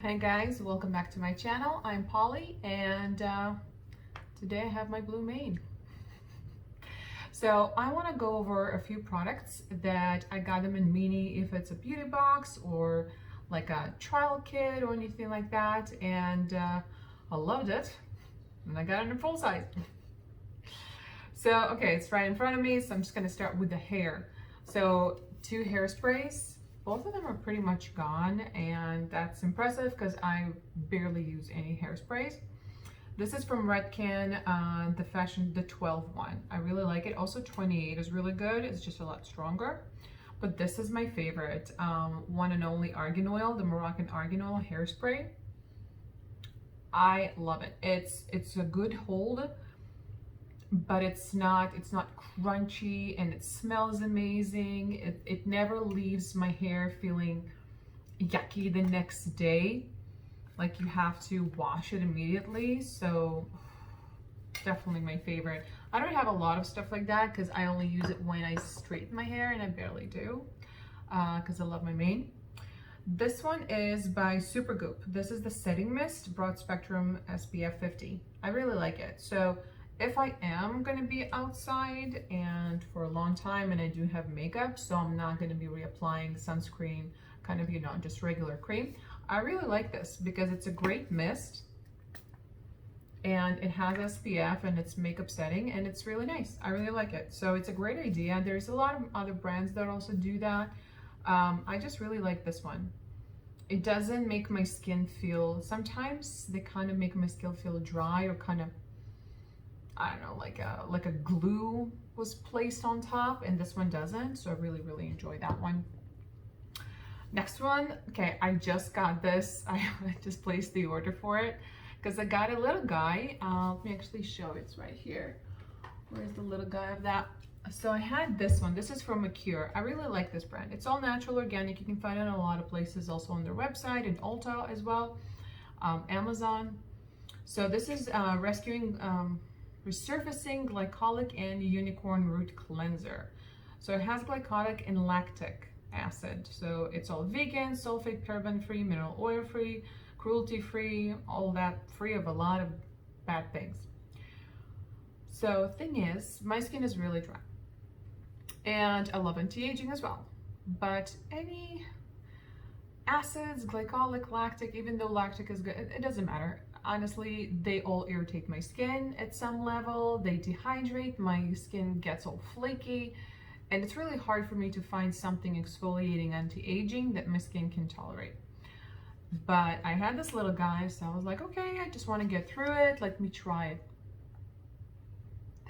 Hi guys, welcome back to my channel. I'm Polly and today I have my blue mane. So I want to go over a few products that I got them in mini, if it's a beauty box or like a trial kit or anything like that, and I loved it and I got it in full size. So okay, it's right in front of me, so I'm just going to start with the hair. So 2 hairsprays. Both of them are pretty much gone, and that's impressive because I barely use any hairsprays. This is from Redken, the 12 one. I really like it. Also 28 is really good. It's just a lot stronger. But this is my favorite, one and only Argan Oil, the Moroccan Argan Oil hairspray. I love it. It's a good hold, but it's not crunchy, and it smells amazing. It never leaves my hair feeling yucky the next day, like you have to wash it immediately. So definitely my favorite. I don't have a lot of stuff like that because I only use it when I straighten my hair, and I barely do because I love my mane. This one is by Supergoop. This is the setting mist, broad spectrum SPF 50. I really like it. So if I am going to be outside and for a long time, and I do have makeup, so I'm not going to be reapplying sunscreen, kind of, just regular cream, I really like this because it's a great mist and it has SPF and it's makeup setting, and it's really nice. I really like it. So it's a great idea. There's a lot of other brands that also do that. I just really like this one. It doesn't make my skin feel, sometimes they kind of make my skin feel dry or kind of, I don't know, like a glue was placed on top, and this one doesn't. So I really enjoy that one. Next one, okay, I just got this. I just placed the order for it because I got a little guy. Let me actually show it. It's right here. Where's the little guy of that? So I had this one. This is from Acure. I really like this brand. It's all natural, organic. You can find it in a lot of places, also on their website and Ulta as well, Amazon. So this is resurfacing glycolic and unicorn root cleanser. So it has glycolic and lactic acid. So it's all vegan, sulfate, paraben free, mineral oil free, cruelty free, all that, free of a lot of bad things. So thing is, my skin is really dry and I love anti-aging as well, but any acids, glycolic, lactic, even though lactic is good, it doesn't matter. Honestly, they all irritate my skin at some level. They dehydrate, my skin gets all flaky, and it's really hard for me to find something exfoliating anti-aging that my skin can tolerate. But I had this little guy, so I was like, okay, I just want to get through it. Let me try it.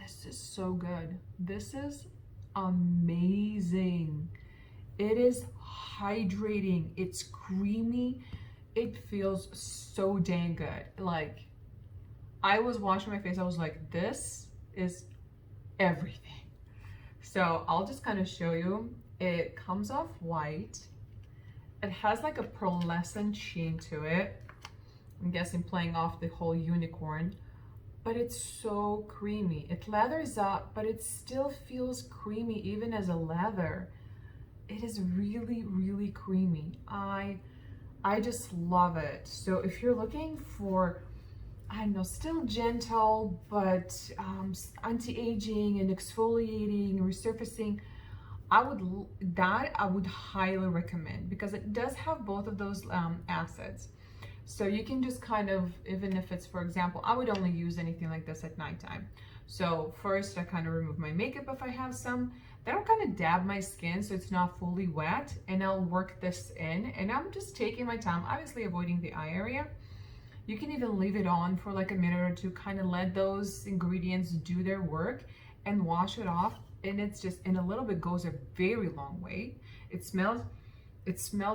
This is so good. This is amazing. It is hydrating. It's creamy. It feels so dang good. Like, I was washing my face, I was like, this is everything. So I'll just kind of show you. It comes off white. It has like a pearlescent sheen to it. I'm guessing playing off the whole unicorn, but it's so creamy. It lathers up, but it still feels creamy even as a leather. It is really creamy. I just love it. So if you're looking for, I don't know, still gentle, but anti-aging and exfoliating, resurfacing, I would highly recommend, because it does have both of those acids. So you can just kind of, even if it's, for example, I would only use anything like this at nighttime. So first I kind of remove my makeup if I have some. Then I'll kind of dab my skin so it's not fully wet, and I'll work this in, and I'm just taking my time, obviously avoiding the eye area. You can even leave it on for like a minute or two, kind of let those ingredients do their work and wash it off. And it's just, in a little bit goes a very long way. It smells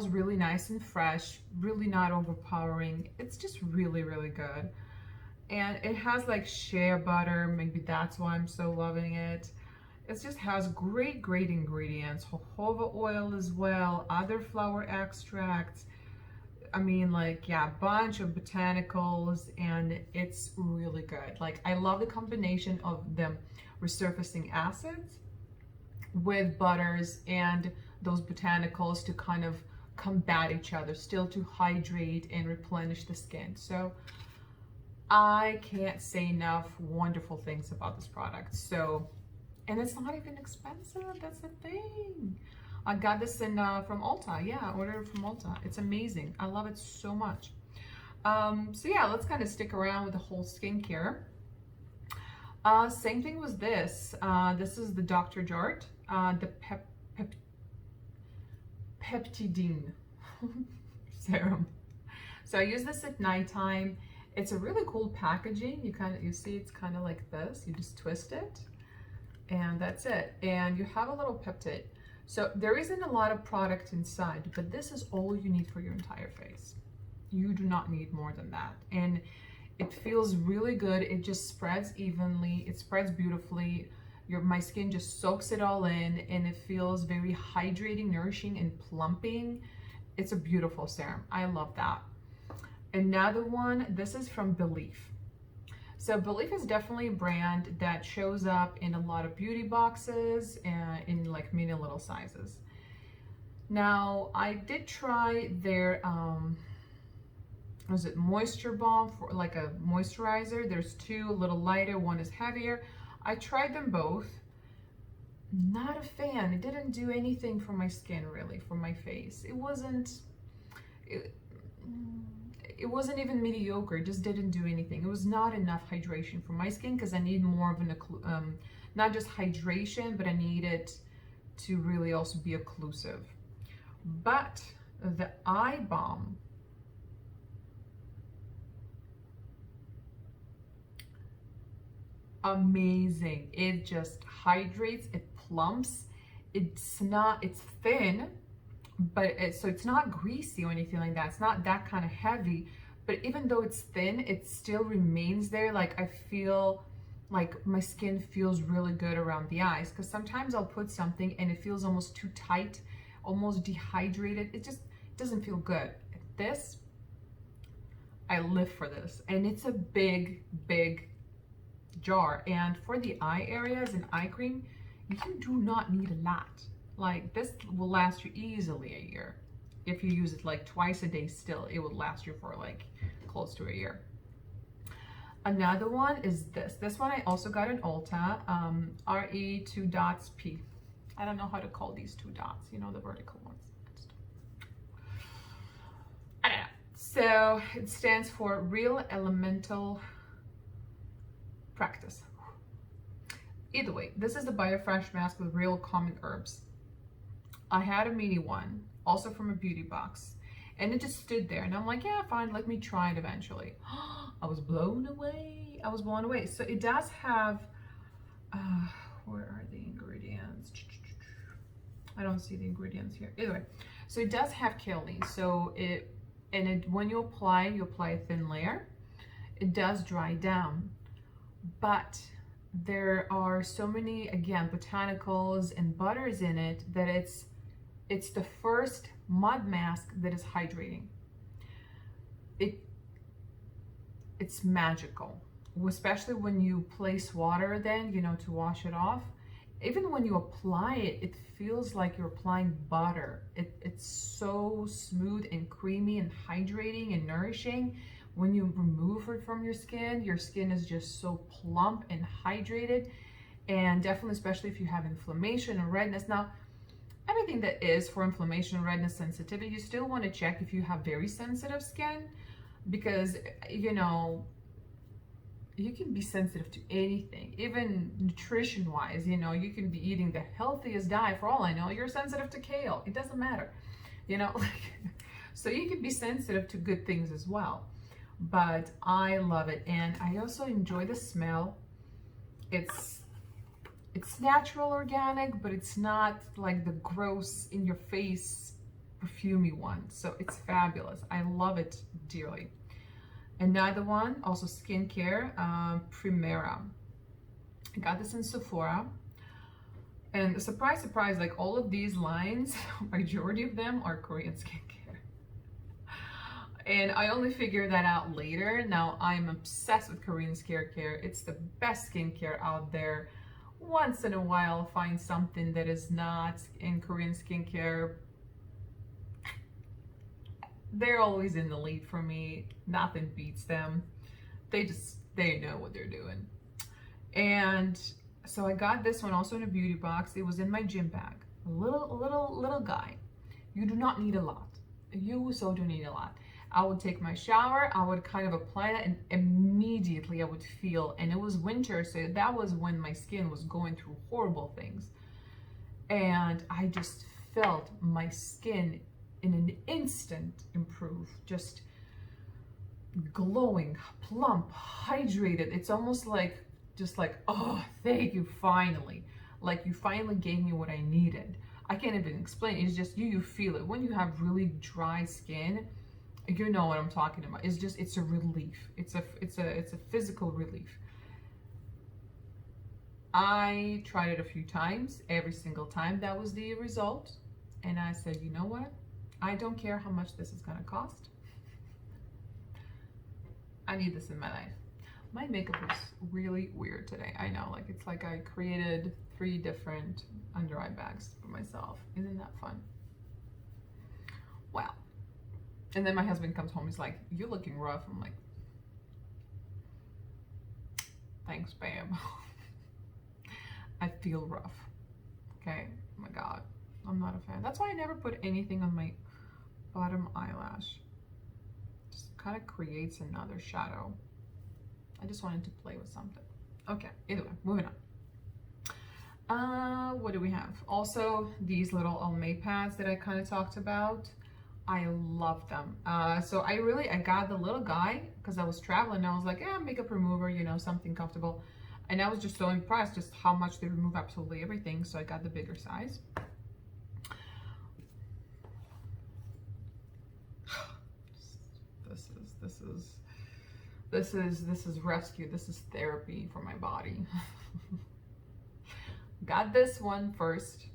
really nice and fresh, really not overpowering. It's just really good. And it has like shea butter, maybe that's why I'm so loving it. It just has great ingredients, jojoba oil as well, other flower extracts. I mean, like, yeah, a bunch of botanicals, and it's really good. Like, I love the combination of the resurfacing acids with butters and those botanicals to kind of combat each other, still to hydrate and replenish the skin. So I can't say enough wonderful things about this product. So, and it's not even expensive. That's the thing. I got this in from Ulta. Yeah, I ordered it from Ulta. It's amazing. I love it so much. So yeah, let's kind of stick around with the whole skincare. Same thing was this. This is the Dr. Jart, the Peptidine serum. So I use this at nighttime. It's a really cool packaging. You see it's kind of like this. You just twist it and that's it. And you have a little peptide. So there isn't a lot of product inside, but this is all you need for your entire face. You do not need more than that. And it feels really good. It just spreads evenly. It spreads beautifully. My skin just soaks it all in, and it feels very hydrating, nourishing, and plumping. It's a beautiful serum. I love that. Another one, this is from Belif. So Belif is definitely a brand that shows up in a lot of beauty boxes and in like mini little sizes. Now, I did try their, was it Moisture Balm, for like a moisturizer. There's two, a little lighter, one is heavier. I tried them both. Not a fan. It didn't do anything for my skin, really, for my face. It wasn't even mediocre. It just didn't do anything. It was not enough hydration for my skin because I need more of an, not just hydration, but I need it to really also be occlusive. But the Eye Balm, amazing. It just hydrates, it plumps. It's thin, but so it's not greasy or anything like that. It's not that kind of heavy, but even though it's thin, it still remains there. Like I feel like my skin feels really good around the eyes, because sometimes I'll put something and it feels almost too tight, almost dehydrated. It just doesn't feel good. This, I live for this, and it's a big jar. And for the eye areas and eye cream, you do not need a lot. Like this will last you easily a year. If you use it like twice a day still, it would last you for like close to a year. Another one is this. This one I also got in Ulta, RE2DOTS-P. I don't know how to call these two dots, you know, the vertical ones. I don't know. So it stands for Real Elemental Practice. Either way, this is the BioFresh mask with real common herbs. I had a mini one, also from a beauty box, and it just stood there, and I'm like, yeah, fine, let me try it eventually. I was blown away. I was blown away. So it does have, where are the ingredients? I don't see the ingredients here. Either way, so it does have kaolin. So when you apply a thin layer. It does dry down, but there are so many, again, botanicals and butters in it that it's the first mud mask that is hydrating. It's magical, especially when you place water then, you know, to wash it off. Even when you apply it, it feels like you're applying butter. It's so smooth and creamy and hydrating and nourishing. When you remove it from your skin is just so plump and hydrated. And definitely, especially if you have inflammation and redness. Now, everything that is for inflammation, redness, sensitivity, you still want to check if you have very sensitive skin, because, you know, you can be sensitive to anything, even nutrition wise. You know, you can be eating the healthiest diet, for all I know, you're sensitive to kale. It doesn't matter, you know, so you can be sensitive to good things as well. But I love it, and I also enjoy the smell. It's natural, organic, but it's not like the gross in your face perfumey one. So it's fabulous. I love it dearly. Another one, also skincare, Primera. I got this in Sephora, and surprise, surprise, like all of these lines, majority of them are Korean skincare. And I only figured that out later. Now I'm obsessed with Korean skincare. It's the best skincare out there. Once in a while, find something that is not in Korean skincare. they're always in the lead for me. Nothing beats them. They know what they're doing. And so I got this one also in a beauty box. It was in my gym bag. A little guy. You do not need a lot. You so do need a lot. I would take my shower, I would kind of apply that, and immediately I would feel, and it was winter, so that was when my skin was going through horrible things. And I just felt my skin in an instant improve, just glowing, plump, hydrated. It's almost like, just like, oh, thank you, finally. Like you finally gave me what I needed. I can't even explain. It's just you feel it. When you have really dry skin, you know what I'm talking about. It's just, it's a relief. It's a physical relief. I tried it a few times. Every single time that was the result. And I said, you know what? I don't care how much this is gonna cost. I need this in my life. My makeup is really weird today. I know, like it's like I created 3 different under eye bags for myself. Isn't that fun? Wow. And then my husband comes home, he's like, you're looking rough. I'm like, thanks, babe. I feel rough. Okay, oh my God, I'm not a fan. That's why I never put anything on my bottom eyelash. Just kind of creates another shadow. I just wanted to play with something. Okay, either way, moving on. What do we have? Also, these little Almay pads that I kind of talked about. I love them. So I got the little guy because I was traveling. I was like, yeah, makeup remover, you know, something comfortable. And I was just so impressed just how much they remove absolutely everything. So I got the bigger size. This is rescue. This is therapy for my body. Got this one first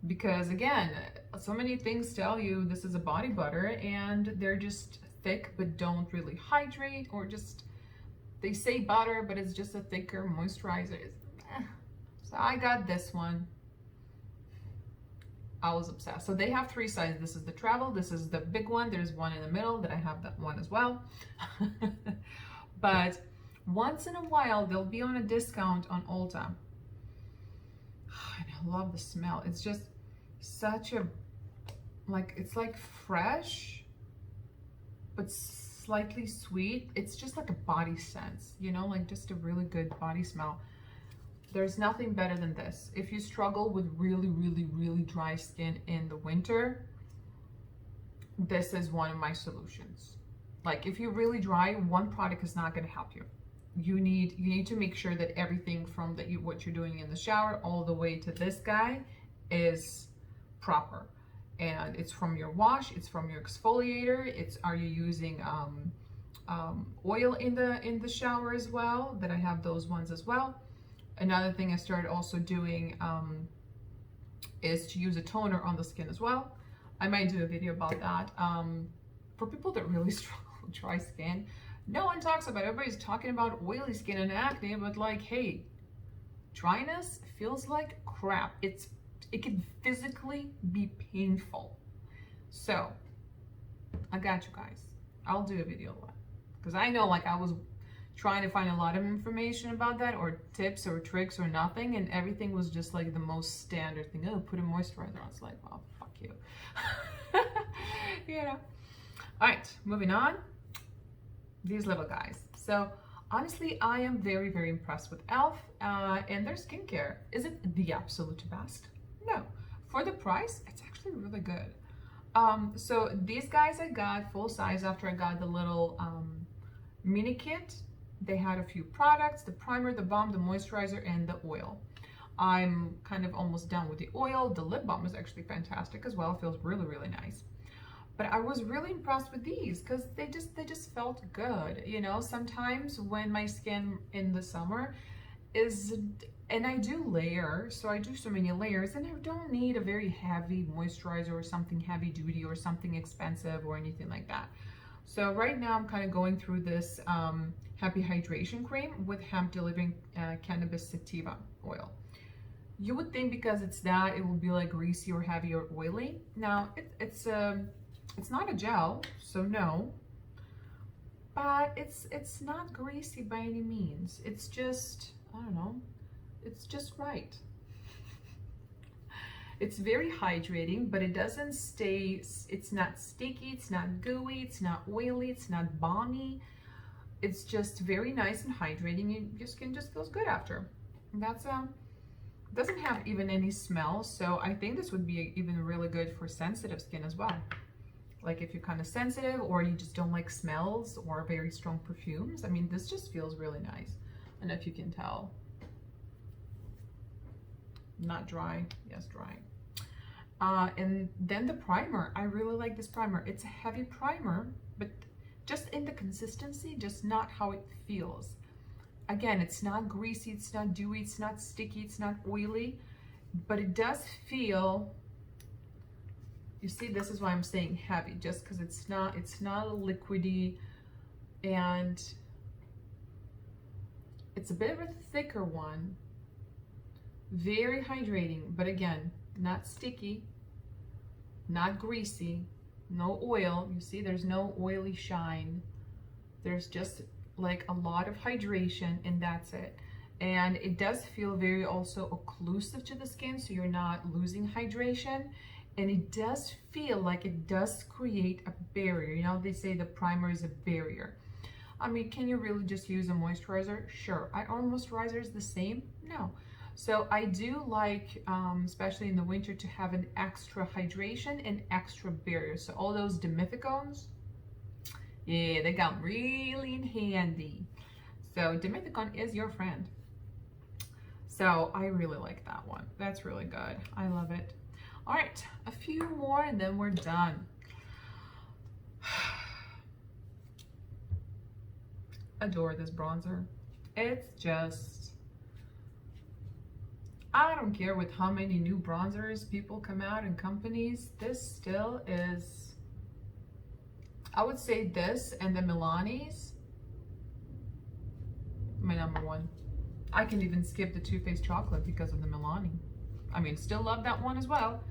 because again, so many things tell you this is a body butter and they're just thick but don't really hydrate, or just they say butter but it's just a thicker moisturizer. So I got this one. I was obsessed. So they have 3 sizes. This is the travel, this is the big one, there's one in the middle that I have that one as well. But once in a while they'll be on a discount on Ulta. And I love the smell. It's just such a, like, it's like fresh but slightly sweet. It's just like a body sense, you know, like just a really good body smell. There's nothing better than this. If you struggle with really dry skin in the winter, this is one of my solutions. Like if you're really dry, one product is not going to help you. You need to make sure that everything from what you're doing in the shower all the way to this guy is proper. And it's from your wash, it's from your exfoliator, are you using oil in the shower as well? That I have those ones as well. Another thing I started also doing is to use a toner on the skin as well. I might do a video about that. For people that really struggle with dry skin, no one talks about it. Everybody's talking about oily skin and acne, but like, hey, dryness feels like crap. It can physically be painful. So I got you guys. I'll do a video on that because I know, like, I was trying to find a lot of information about that, or tips or tricks or nothing, and everything was just like the most standard thing. Oh, put a moisturizer on. It's like, well, fuck you. You know. All right, moving on. These little guys. So honestly, I am very impressed with e.l.f. And their skincare. Is it the absolute best? No. For the price, it's actually really good. So these guys I got full size after I got the little mini kit. They had a few products: the primer, the balm, the moisturizer, and the oil. I'm kind of almost done with the oil. The lip balm is actually fantastic as well. It feels really nice. But I was really impressed with these because they just felt good. You know, sometimes when my skin in the summer is, and I do layer, so I do so many layers, and I don't need a very heavy moisturizer or something heavy duty or something expensive or anything like that. So right now I'm kind of going through this Happy Hydration Cream with hemp delivering cannabis sativa oil. You would think because it's that it will be like greasy or heavy or oily. Now it's It's not a gel, so no, but it's not greasy by any means. It's just, I don't know, it's just right. It's very hydrating, but it doesn't stay, it's not sticky, it's not gooey, it's not oily, it's not balmy. It's just very nice and hydrating, and your skin just feels good after. And that's doesn't have even any smell, so I think this would be even really good for sensitive skin as well. Like if you're kind of sensitive or you just don't like smells or very strong perfumes, I mean, this just feels really nice. I don't know if you can tell. Not dry, yes, dry. And then the primer, I really like this primer. It's a heavy primer, but just in the consistency, just not how it feels. Again, it's not greasy, it's not dewy, it's not sticky, it's not oily, but it does feel, you see, this is why I'm saying heavy, just because it's not a liquidy, and it's a bit of a thicker one, very hydrating, but again, not sticky, not greasy, no oil. You see, there's no oily shine. There's just like a lot of hydration, and that's it. And it does feel very also occlusive to the skin, so you're not losing hydration. And it does feel like it does create a barrier. You know, they say the primer is a barrier. I mean, can you really just use a moisturizer? Sure. Are all moisturizers the same? No. So I do like, especially in the winter, to have an extra hydration and extra barrier. So all those Dimethicone, yeah, they got really in handy. So Dimethicone is your friend. So I really like that one. That's really good. I love it. All right, a few more and then we're done. Adore this bronzer. It's just, I don't care with how many new bronzers people come out in companies, this still is, I would say this and the Milani's, my number one. I can even skip the Too Faced Chocolate because of the Milani. I mean, still love that one as well,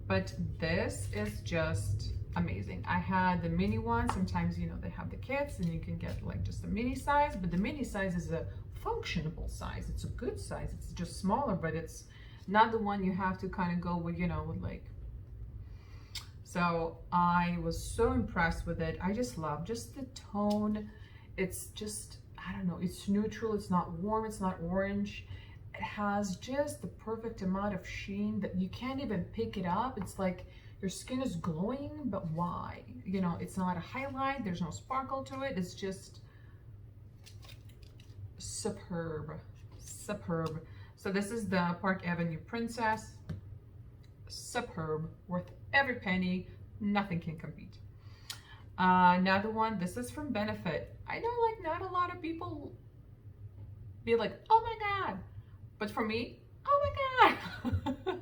but this is just amazing. I had the mini one. Sometimes, you know, they have the kits and you can get like just a mini size, but the mini size is a functionable size. It's a good size. It's just smaller, but it's not the one you have to kind of go with, you know, with like. So I was so impressed with it. I just love just the tone. It's just, I don't know, it's neutral. It's not warm. It's not orange. It has just the perfect amount of sheen that you can't even pick it up. It's like your skin is glowing, but why? You know, it's not a highlight. There's no sparkle to it. It's just superb, superb. So this is the Park Avenue Princess. Superb, worth every penny. Nothing can compete. Another one, this is from Benefit. I know like not a lot of people be like, oh my God. But for me, oh my God.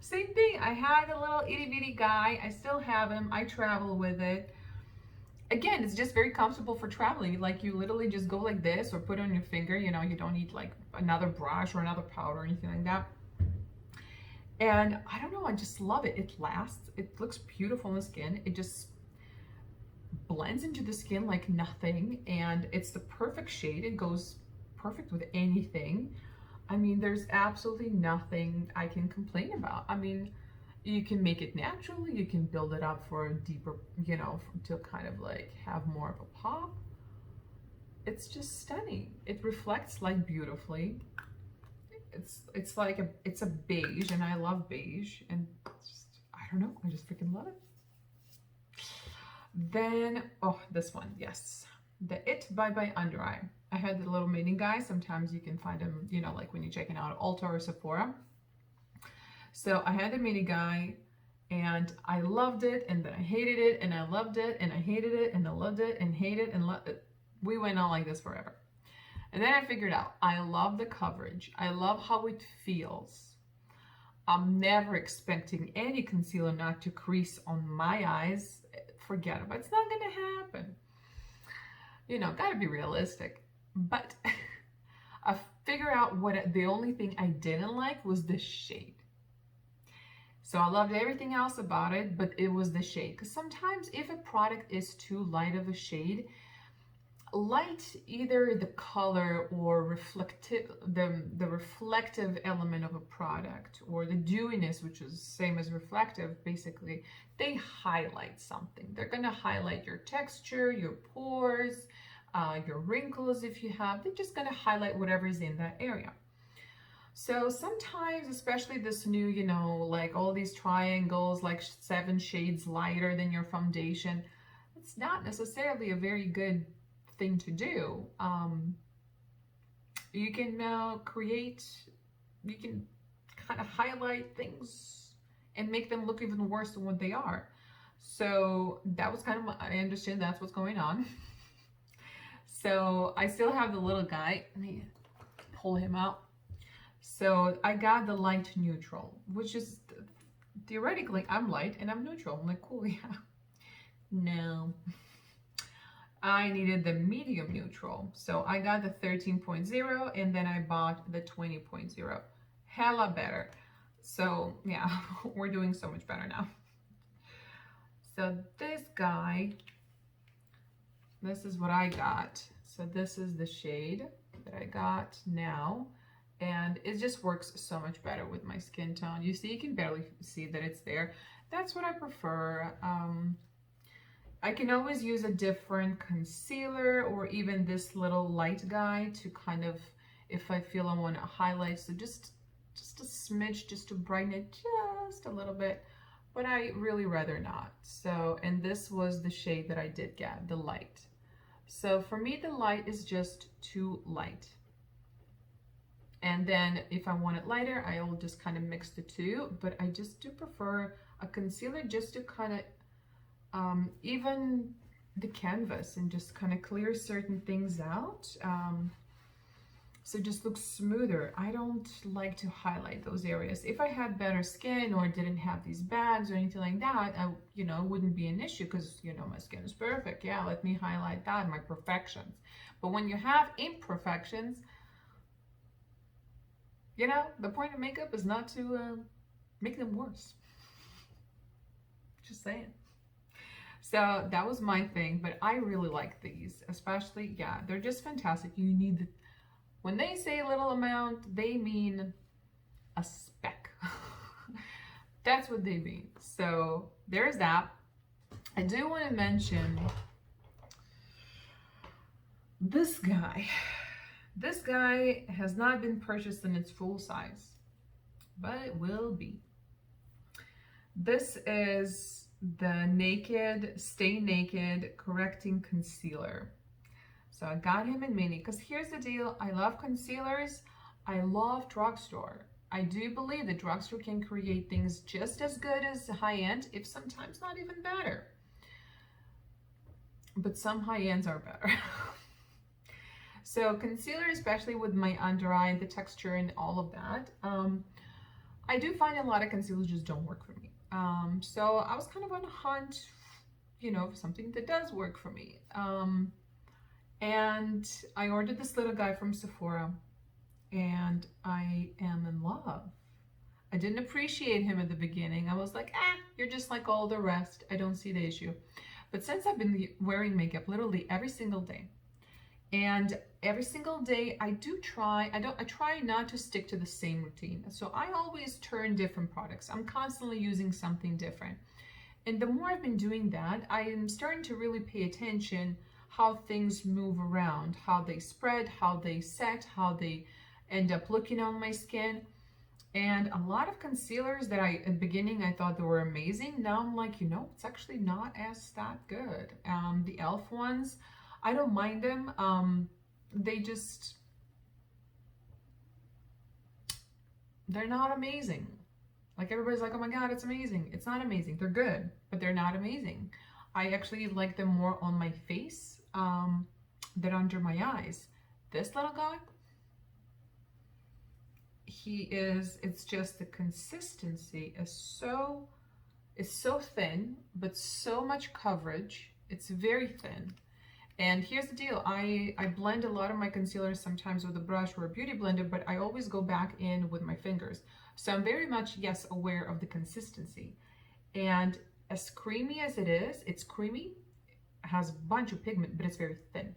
Same thing. I had a little itty bitty guy. I still have him. I travel with it. Again, it's just very comfortable for traveling. Like you literally just go like this or put it on your finger. You know, you don't need like another brush or another powder or anything like that. And I don't know, I just love it. It lasts. It looks beautiful on the skin. It just blends into the skin like nothing. And it's the perfect shade. It goes perfect with anything. I mean, there's absolutely nothing I can complain about. I mean, you can make it naturally, you can build it up for a deeper, you know, to kind of like have more of a pop. It's just stunning. It reflects light beautifully. It's like it's a beige, and I love beige, and just, I don't know, I just freaking love it. Then, oh, this one, yes. The It by Under Eye. I had the little mini guy. Sometimes you can find them, you know, like when you're checking out Ulta or Sephora. So I had the mini guy and I loved it, and then I hated it, and I loved it, and I hated it, and I loved it, and hated it, and loved it. We went on like this forever. And then I figured out, I love the coverage. I love how it feels. I'm never expecting any concealer not to crease on my eyes. Forget it, but it's not gonna happen. You know, gotta be realistic. But I figured out what the only thing I didn't like was the shade. So I loved everything else about it, but it was the shade. Because sometimes if a product is too light of a shade, light, either the color or the reflective element of a product, or the dewiness, which is same as reflective, basically they highlight something. They're going to highlight your texture, your pores, your wrinkles if you have. They're just going to highlight whatever is in that area. So sometimes, especially this new, you know, like all these triangles, like 7 shades lighter than your foundation, it's not necessarily a very good thing to do. You can you can kind of highlight things and make them look even worse than what they are. So that was kind of, I understand that's what's going on. So I still have the little guy. Let me pull him out. So I got the light neutral, which is theoretically I'm light and I'm neutral. I'm like, cool, yeah. No. I needed the medium neutral. So I got the 13.0 and then I bought the 20.0. Hella better. So yeah, we're doing so much better now. So this guy, this is what I got. So this is the shade that I got now. And it just works so much better with my skin tone. You see, you can barely see that it's there. That's what I prefer. I can always use a different concealer or even this little light guy to kind of, if I feel I want to highlight, so just a smidge, just to brighten it just a little bit, but I really rather not. So, and this was the shade that I did get, the light. So for me, the light is just too light. And then if I want it lighter, I will just kind of mix the two, but I just do prefer a concealer just to kind of even the canvas and just kind of clear certain things out. So it just looks smoother. I don't like to highlight those areas. If I had better skin or didn't have these bags or anything like that, you know, it wouldn't be an issue because, you know, my skin is perfect. Yeah, let me highlight that, my perfections. But when you have imperfections, you know, the point of makeup is not to make them worse. Just saying. So that was my thing, but I really like these, especially, yeah, they're just fantastic. You need the, when they say little amount, they mean a speck. That's what they mean. So there's that. I do want to mention this guy. This guy has not been purchased in its full size, but it will be. This is the Naked Stay Naked Correcting Concealer. So I got him in mini because here's the deal. I love concealers. I love drugstore. I do believe that drugstore can create things just as good as high-end, if sometimes not even better. But some high-ends are better. So concealer, especially with my under eye, the texture and all of that, I do find a lot of concealers just don't work for me. So I was kind of on a hunt, you know, for something that does work for me. And I ordered this little guy from Sephora, and I am in love. I didn't appreciate him at the beginning. I was like, you're just like all the rest. I don't see the issue. But since I've been wearing makeup literally every single day, and every single day I try not to stick to the same routine. So I always turn different products. I'm constantly using something different. And the more I've been doing that, I am starting to really pay attention how things move around, how they spread, how they set, how they end up looking on my skin. And a lot of concealers that at the beginning I thought they were amazing, now I'm like, you know, it's actually not as that good. The e.l.f. ones, I don't mind them. They're not amazing. Like everybody's like, oh my God, it's amazing. It's not amazing. They're good, but they're not amazing. I actually like them more on my face than under my eyes. This little guy, it's just the consistency is so thin, but so much coverage. It's very thin. And here's the deal, I blend a lot of my concealers sometimes with a brush or a beauty blender, but I always go back in with my fingers. So I'm very much, yes, aware of the consistency. And as creamy as it is, it's creamy, has a bunch of pigment, but it's very thin.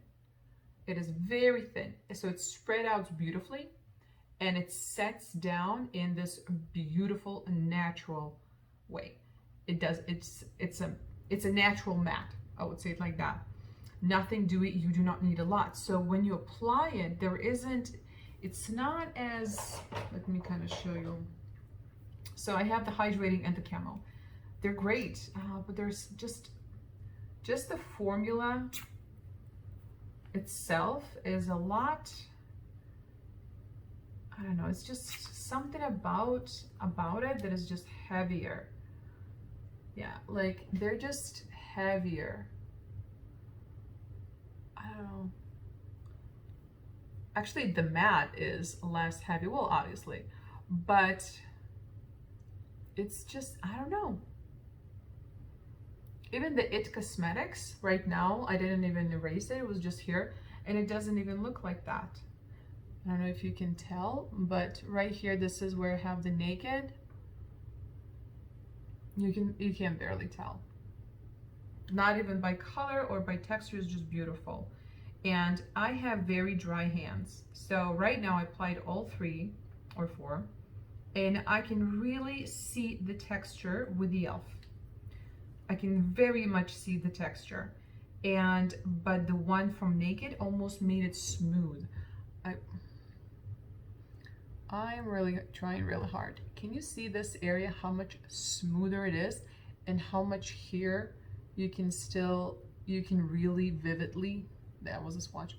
It is very thin. So it's spread out beautifully and it sets down in this beautiful natural way. It does, it's a natural matte. I would say it like that. Nothing dewy, you do not need a lot. So when you apply it, it's not as, let me kind of show you. So I have the hydrating and the camo. They're great, but there's just the formula itself is a lot, I don't know, it's just something about it that is just heavier. Yeah, like they're just heavier. I don't know. Actually, the matte is less heavy, well, obviously, but it's just, I don't know. Even the It Cosmetics right now, I didn't even erase it, it was just here, and it doesn't even look like that. I don't know if you can tell, but right here, this is where I have the Naked. You can barely tell. Not even by color or by texture, it's just beautiful. And I have very dry hands. So right now I applied all 3 or 4, and I can really see the texture with the e.l.f. I can very much see the texture. But the one from Naked almost made it smooth. I'm really trying really hard. Can you see this area, how much smoother it is, and how much here you can really vividly, that was a swatch,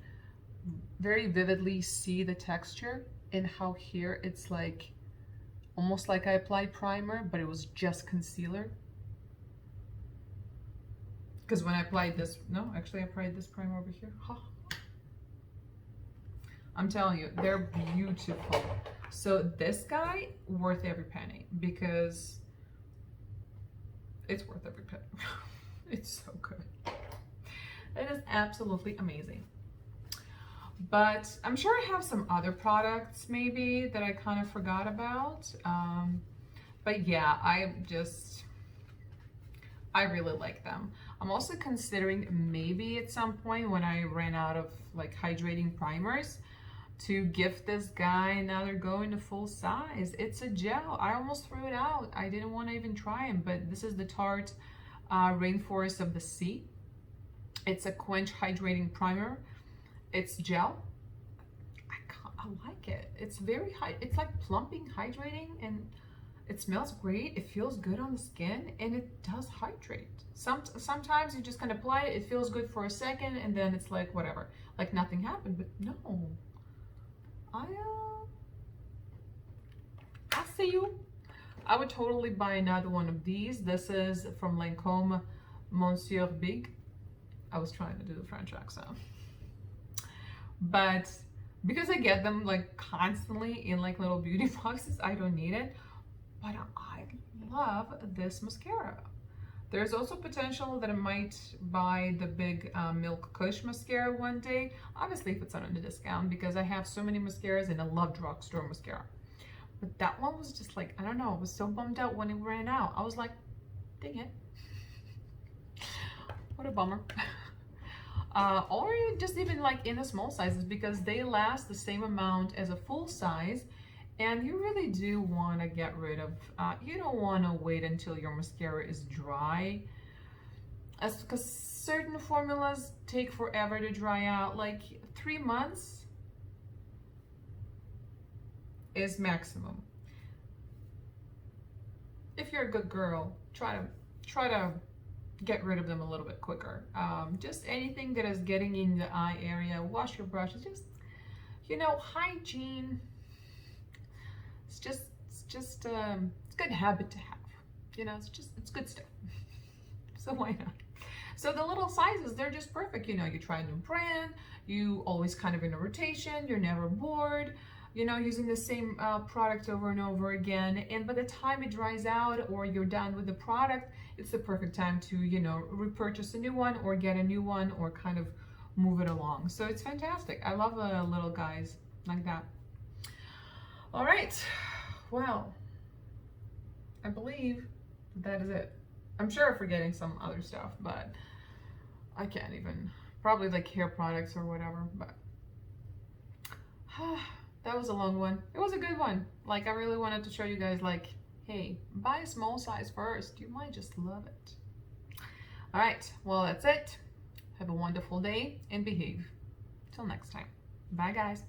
very vividly see the texture, and how here it's like, almost like I applied primer, but it was just concealer. Because when I applied this, no, actually I applied this primer over here. Huh. I'm telling you, they're beautiful. So this guy, worth every penny, because it's worth every penny. It's so good. It is absolutely amazing. But I'm sure I have some other products maybe that I kind of forgot about. But yeah, I really like them. I'm also considering maybe at some point when I ran out of like hydrating primers to gift this guy another go into full size. It's a gel. I almost threw it out. I didn't want to even try him, but this is the Tarte Rainforest of the Sea. It's a Quench Hydrating Primer. It's gel. I like it. It's very high. It's like plumping, hydrating, and it smells great. It feels good on the skin, and it does hydrate. Sometimes you just kind of apply it. It feels good for a second, and then it's like whatever, like nothing happened. But no, I see you. I would totally buy another one of these. This is from Lancome Monsieur Big. I was trying to do the French accent, but because I get them like constantly in like little beauty boxes, I don't need it. But I love this mascara. There's also potential that I might buy the big Milk Kush mascara one day. Obviously, if it's on a discount, because I have so many mascaras and I love drugstore mascara. But that one was just like, I don't know, I was so bummed out when it ran out. I was like, dang it. What a bummer. Or just even like in the small sizes, because they last the same amount as a full size. And you really do want to get rid of, you don't want to wait until your mascara is dry. Because certain formulas take forever to dry out, like 3 months is maximum. If you're a good girl, try to get rid of them a little bit quicker. Just anything that is getting in the eye area, wash your brushes, just, you know, hygiene. It's good habit to have, you know, it's good stuff. So why not? So the little sizes, they're just perfect. You know, you try a new brand, you always kind of in a rotation, you're never bored, you know, using the same product over and over again. And by the time it dries out or you're done with the product, it's the perfect time to, you know, repurchase a new one or get a new one or kind of move it along. So it's fantastic. I love little guys like that. All right, well, I believe that is it. I'm sure I'm forgetting some other stuff, but I can't even. Probably like hair products or whatever, but that was a long one. It was a good one. Like, I really wanted to show you guys, like, hey, buy a small size first. You might just love it. All right, well, that's it. Have a wonderful day and behave. Till next time. Bye, guys.